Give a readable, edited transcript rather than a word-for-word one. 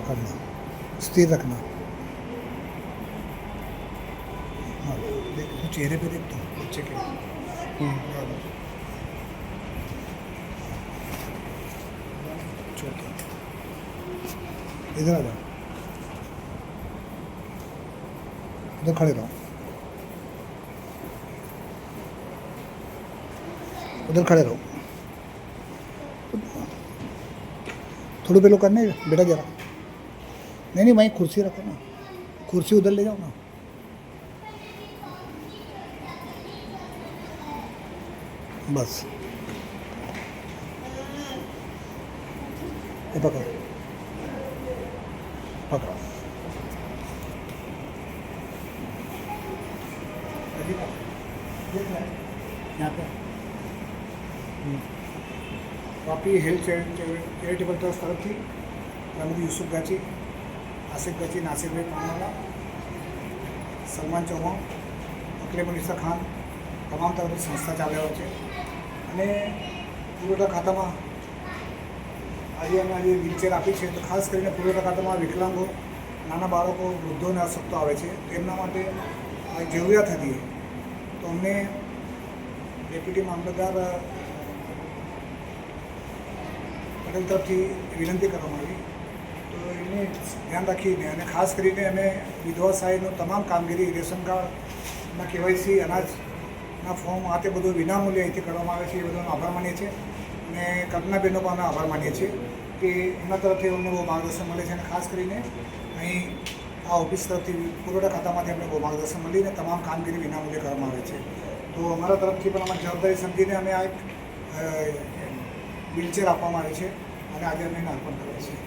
पकड़ना, स्थिर रखना। हाँ, देख चेहरे पे देख तो बच्चे के। बराबर। छोटे इधर आ जाओ, इधर खड़े रहो, उधर खड़े रहो। थोड़ी पेलो करने बेटा जरा। नहीं वहीं कुर्सी रखो ना, कुर्सी उधर ले जाओ ना। बस ये पकड़ो, पकड़ो। यहाँ पे वापी हेल्थ चैरिटेबल ट्रस्ट तरफથી પ્રમુખ યુસુફ ગાચી, આસિફ ગાચી, નાસિરભાઈ પાનવાલા, સલમાન ચૌહાણ, અકલેમુનિસા ખાન તમામ તરફથી સંસ્થા ચાલ્યા છે. અને પુરવઠા ખાતામાં આજે વ્હીલચેર આપી છે. તો ખાસ કરીને પુરવઠા ખાતામાં વિકલાંગો, નાના બાળકો, વૃદ્ધો અને અશક્તો આવે છે. તેમના માટે જરૂરિયાત હતી. તો અમને ડેપ્યુટી મામલતદાર પટેલ તરફથી વિનંતી કરવામાં આવી. તો એને ધ્યાન રાખીને અને ખાસ કરીને અમે વિધવા સહાયનું તમામ કામગીરી, રેશન કાર્ડના કેવાયસી, અનાજના ફોર્મ આ તે બધું વિનામૂલ્યે અહીંથી કરવામાં આવે છે. એ બધાનો આભાર માનીએ છીએ. અને કલ્પનાબેનનો પણ અમે આભાર માનીએ છીએ કે એમના તરફથી અમને બહુ માર્ગદર્શન મળે છે. અને ખાસ કરીને અહીં આ ઓફિસ તરફથી પુરવઠા ખાતામાંથી અમને બહુ માર્ગદર્શન મળીને તમામ કામગીરી વિનામૂલ્યે કરવામાં આવે છે. તો અમારા તરફથી પણ અમારી જવાબદારી સમજીને અમે આ એક વ્હીલચેર આપવામાં આવે છે અને આજે અમે એને અર્પણ કરીએ છીએ.